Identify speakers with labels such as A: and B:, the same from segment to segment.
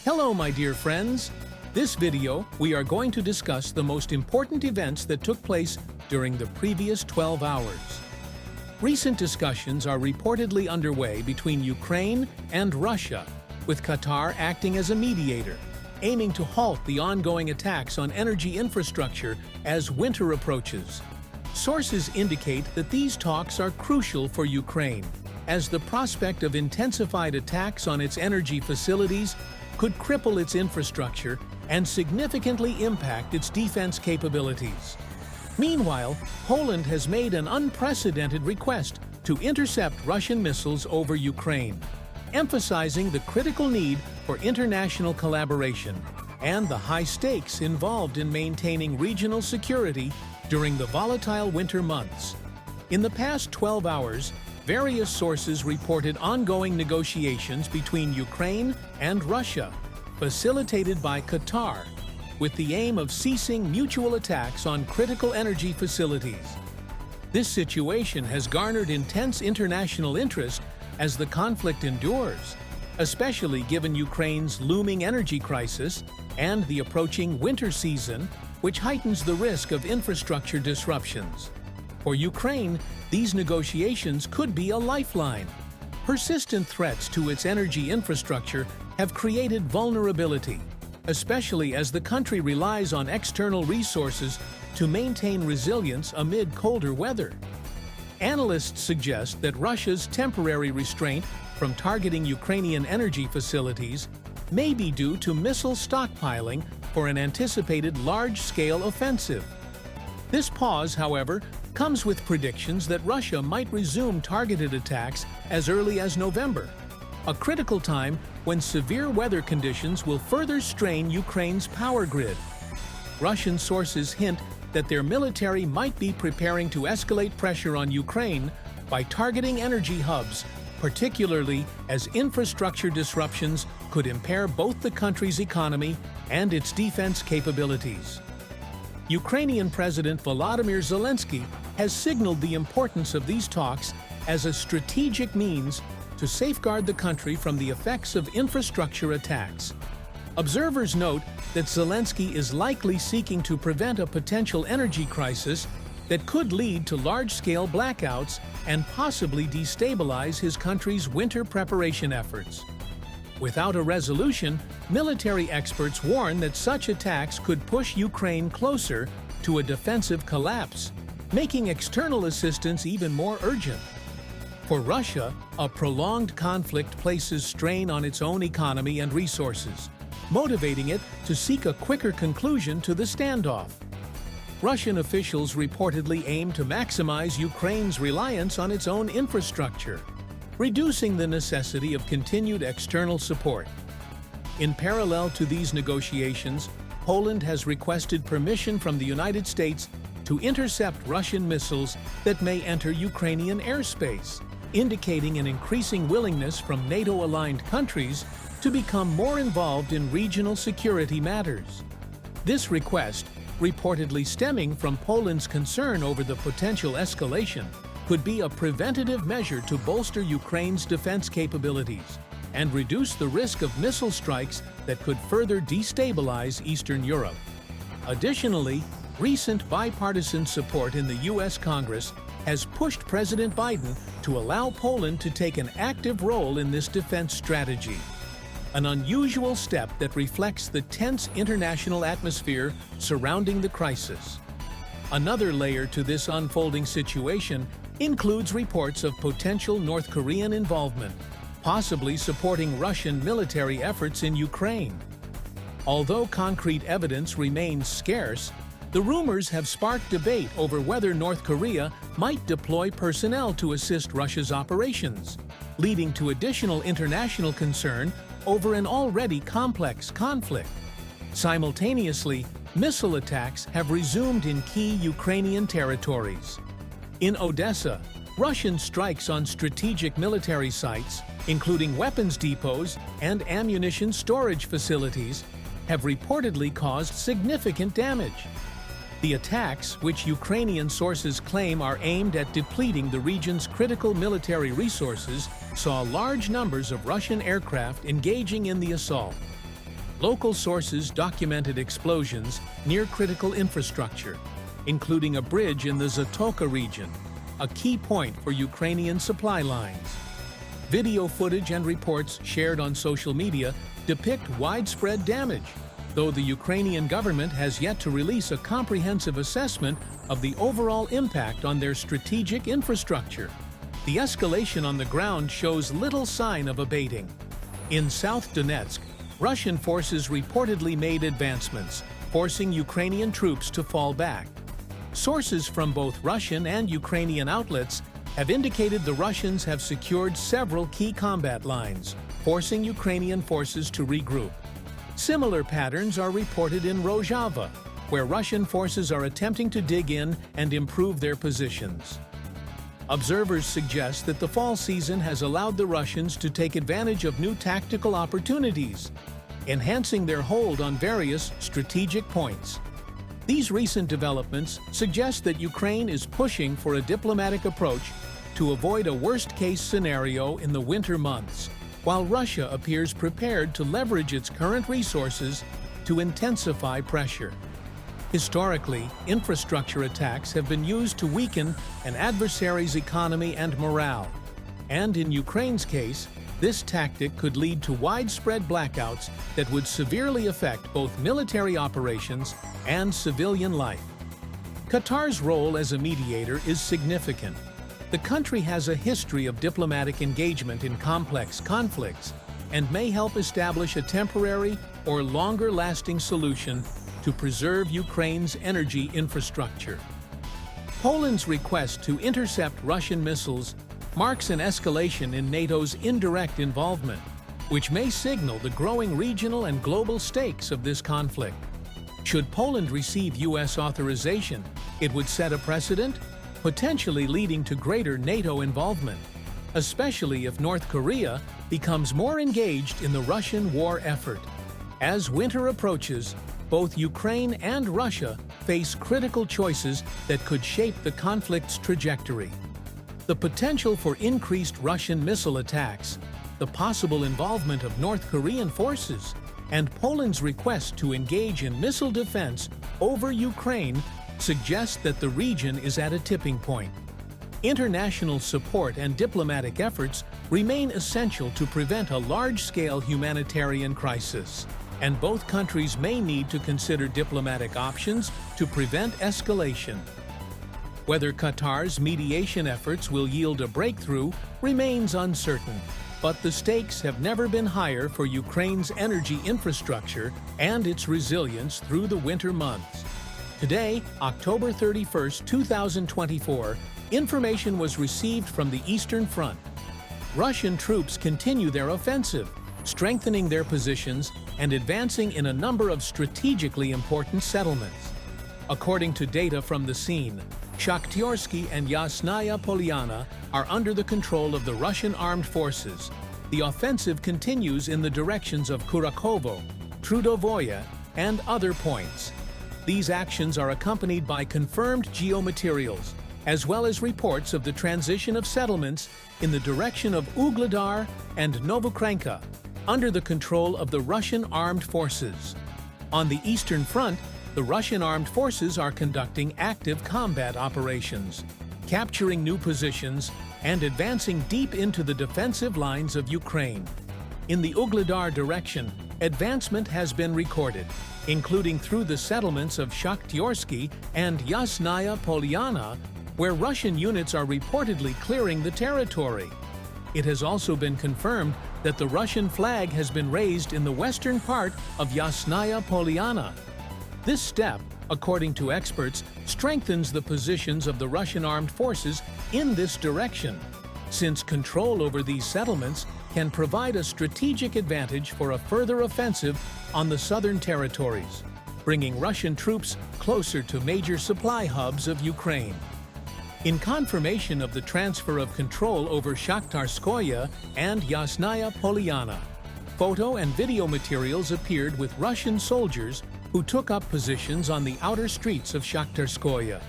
A: Hello, my dear friends. This video, we are going to discuss the most important events that took place during the previous 12 hours. Recent discussions are reportedly underway between Ukraine and Russia, with Qatar acting as a mediator, aiming to halt the ongoing attacks on energy infrastructure as winter approaches. Sources indicate that these talks are crucial for Ukraine, as the prospect of intensified attacks on its energy facilities could cripple its infrastructure and significantly impact its defense capabilities. Meanwhile, Poland has made an unprecedented request to intercept Russian missiles over Ukraine, emphasizing the critical need for international collaboration and the high stakes involved in maintaining regional security during the volatile winter months. In the past 12 hours, various sources reported ongoing negotiations between Ukraine and Russia, facilitated by Qatar, with the aim of ceasing mutual attacks on critical energy facilities. This situation has garnered intense international interest as the conflict endures, especially given Ukraine's looming energy crisis and the approaching winter season, which heightens the risk of infrastructure disruptions. For Ukraine, these negotiations could be a lifeline. Persistent threats to its energy infrastructure have created vulnerability, especially as the country relies on external resources to maintain resilience amid colder weather. Analysts suggest that Russia's temporary restraint from targeting Ukrainian energy facilities may be due to missile stockpiling for an anticipated large-scale offensive. This pause, however, comes with predictions that Russia might resume targeted attacks as early as November, a critical time when severe weather conditions will further strain Ukraine's power grid. Russian sources hint that their military might be preparing to escalate pressure on Ukraine by targeting energy hubs, particularly as infrastructure disruptions could impair both the country's economy and its defense capabilities. Ukrainian President Volodymyr Zelensky has signaled the importance of these talks as a strategic means to safeguard the country from the effects of infrastructure attacks. Observers note that Zelensky is likely seeking to prevent a potential energy crisis that could lead to large-scale blackouts and possibly destabilize his country's winter preparation efforts. Without a resolution, military experts warn that such attacks could push Ukraine closer to a defensive collapse, making external assistance even more urgent. For Russia, a prolonged conflict places strain on its own economy and resources, motivating it to seek a quicker conclusion to the standoff. Russian officials reportedly aim to maximize Ukraine's reliance on its own infrastructure, reducing the necessity of continued external support. In parallel to these negotiations, Poland has requested permission from the United States to intercept Russian missiles that may enter Ukrainian airspace, indicating an increasing willingness from NATO-aligned countries to become more involved in regional security matters. This request, reportedly stemming from Poland's concern over the potential escalation, could be a preventative measure to bolster Ukraine's defense capabilities and reduce the risk of missile strikes that could further destabilize Eastern Europe. Additionally, recent bipartisan support in the U.S. Congress has pushed President Biden to allow Poland to take an active role in this defense strategy, an unusual step that reflects the tense international atmosphere surrounding the crisis. Another layer to this unfolding situation includes reports of potential North Korean involvement, possibly supporting Russian military efforts in Ukraine. Although concrete evidence remains scarce, the rumors have sparked debate over whether North Korea might deploy personnel to assist Russia's operations, leading to additional international concern over an already complex conflict. Simultaneously, missile attacks have resumed in key Ukrainian territories. In Odessa, Russian strikes on strategic military sites, including weapons depots and ammunition storage facilities, have reportedly caused significant damage. The attacks, which Ukrainian sources claim are aimed at depleting the region's critical military resources, saw large numbers of Russian aircraft engaging in the assault. Local sources documented explosions near critical infrastructure, including a bridge in the Zatoka region, a key point for Ukrainian supply lines. Video footage and reports shared on social media depict widespread damage, though the Ukrainian government has yet to release a comprehensive assessment of the overall impact on their strategic infrastructure. The escalation on the ground shows little sign of abating. In South Donetsk, Russian forces reportedly made advancements, forcing Ukrainian troops to fall back. Sources from both Russian and Ukrainian outlets have indicated the Russians have secured several key combat lines, forcing Ukrainian forces to regroup. Similar patterns are reported in Rojava, where Russian forces are attempting to dig in and improve their positions. Observers suggest that the fall season has allowed the Russians to take advantage of new tactical opportunities, enhancing their hold on various strategic points. These recent developments suggest that Ukraine is pushing for a diplomatic approach to avoid a worst-case scenario in the winter months, while Russia appears prepared to leverage its current resources to intensify pressure. Historically, infrastructure attacks have been used to weaken an adversary's economy and morale. And in Ukraine's case, this tactic could lead to widespread blackouts that would severely affect both military operations and civilian life. Qatar's role as a mediator is significant. The country has a history of diplomatic engagement in complex conflicts and may help establish a temporary or longer-lasting solution to preserve Ukraine's energy infrastructure. Poland's request to intercept Russian missiles marks an escalation in NATO's indirect involvement, which may signal the growing regional and global stakes of this conflict. Should Poland receive U.S. authorization, it would set a precedent, potentially leading to greater NATO involvement, especially if North Korea becomes more engaged in the Russian war effort. As winter approaches, both Ukraine and Russia face critical choices that could shape the conflict's trajectory. The potential for increased Russian missile attacks, the possible involvement of North Korean forces, and Poland's request to engage in missile defense over Ukraine suggest that the region is at a tipping point. International support and diplomatic efforts remain essential to prevent a large-scale humanitarian crisis, and both countries may need to consider diplomatic options to prevent escalation. Whether Qatar's mediation efforts will yield a breakthrough remains uncertain, but the stakes have never been higher for Ukraine's energy infrastructure and its resilience through the winter months. Today, October 31, 2024, information was received from the Eastern Front. Russian troops continue their offensive, strengthening their positions and advancing in a number of strategically important settlements. According to data from the scene, Shakhtyrsky and Yasnaya Polyana are under the control of the Russian armed forces. The offensive continues in the directions of Kurakovo, Trudovoye, and other points. These actions are accompanied by confirmed geomaterials, as well as reports of the transition of settlements in the direction of Ugledar and Novokranka, under the control of the Russian armed forces. On the Eastern Front, the Russian armed forces are conducting active combat operations, capturing new positions, and advancing deep into the defensive lines of Ukraine. In the Ugledar direction, advancement has been recorded, including through the settlements of Shakhtyrsky and Yasnaya Polyana, where Russian units are reportedly clearing the territory. It has also been confirmed that the Russian flag has been raised in the western part of Yasnaya Polyana. This step, according to experts, strengthens the positions of the Russian armed forces in this direction, since control over these settlements can provide a strategic advantage for a further offensive on the southern territories, bringing Russian troops closer to major supply hubs of Ukraine. In confirmation of the transfer of control over Shakhtarskoye and Yasnaya Polyana, photo and video materials appeared with Russian soldiers who took up positions on the outer streets of Shakhtarskoye.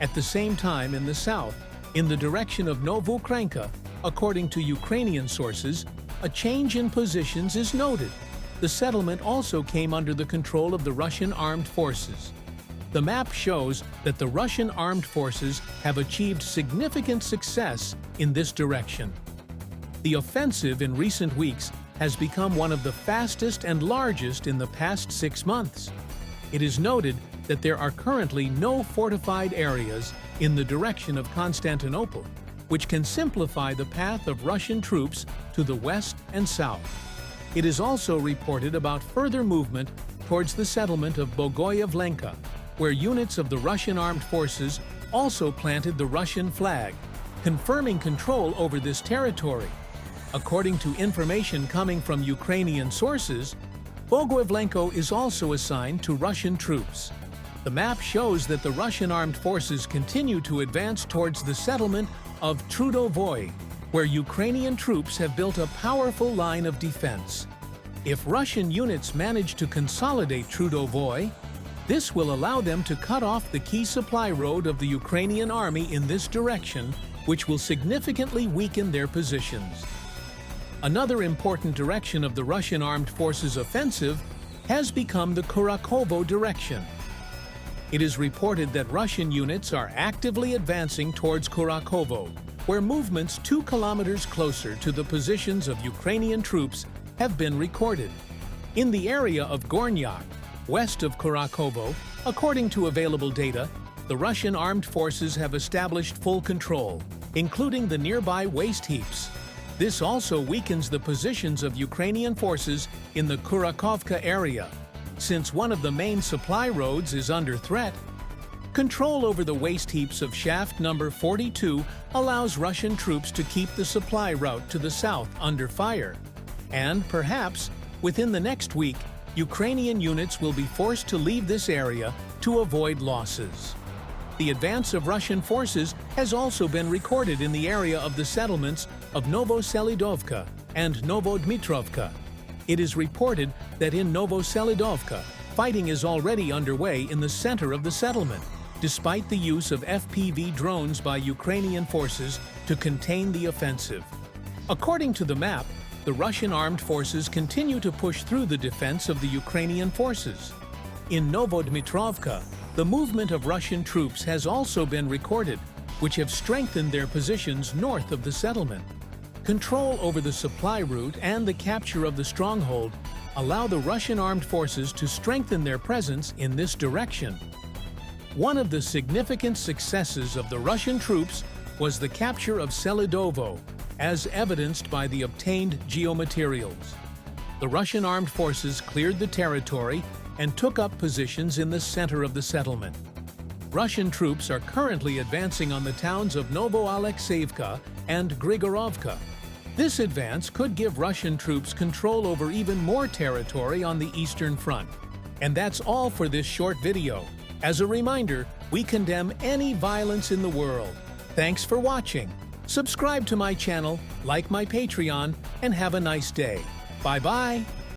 A: At the same time, in the south, in the direction of Novokranka, according to Ukrainian sources, a change in positions is noted. the settlement also came under the control of the Russian armed forces. The map shows that the Russian armed forces have achieved significant success in this direction. The offensive in recent weeks has become one of the fastest and largest in the past 6 months. It is noted that there are currently no fortified areas in the direction of Constantinople, which can simplify the path of Russian troops to the west and south. It is also reported about further movement towards the settlement of Bogoyavlenka, where units of the Russian armed forces also planted the Russian flag, confirming control over this territory. According to information coming from Ukrainian sources, Bogoyavlenko is also assigned to Russian troops. The map shows that the Russian armed forces continue to advance towards the settlement of Trudovoy, where Ukrainian troops have built a powerful line of defense. If Russian units manage to consolidate Trudovoy, this will allow them to cut off the key supply road of the Ukrainian army in this direction, which will significantly weaken their positions. Another important direction of the Russian armed forces' offensive has become the Kurakovo direction. It is reported that Russian units are actively advancing towards Kurakovo, where movements 2 kilometers closer to the positions of Ukrainian troops have been recorded. In the area of Gornyak, west of Kurakovo, according to available data, the Russian armed forces have established full control, including the nearby waste heaps. This also weakens the positions of Ukrainian forces in the Kurakovka area, since one of the main supply roads is under threat. Control over the waste heaps of shaft number 42 allows Russian troops to keep the supply route to the south under fire. And perhaps, within the next week, Ukrainian units will be forced to leave this area to avoid losses. The advance of Russian forces has also been recorded in the area of the settlements of Novoselidovka and Novodmitrovka. It is reported that in Novoselidovka, fighting is already underway in the center of the settlement, despite the use of FPV drones by Ukrainian forces to contain the offensive. According to the map, the Russian armed forces continue to push through the defense of the Ukrainian forces. In Novodmitrovka, the movement of Russian troops has also been recorded, which have strengthened their positions north of the settlement. Control over the supply route and the capture of the stronghold allow the Russian armed forces to strengthen their presence in this direction. One of the significant successes of the Russian troops was the capture of Selidovo, as evidenced by the obtained geomaterials. The Russian armed forces cleared the territory and took up positions in the center of the settlement. Russian troops are currently advancing on the towns of Novo-Alexeyevka and Grigorovka. This advance could give Russian troops control over even more territory on the Eastern Front. And that's all for this short video. As a reminder, we condemn any violence in the world. Thanks for watching. Subscribe to my channel, like my Patreon, and have a nice day. Bye-bye.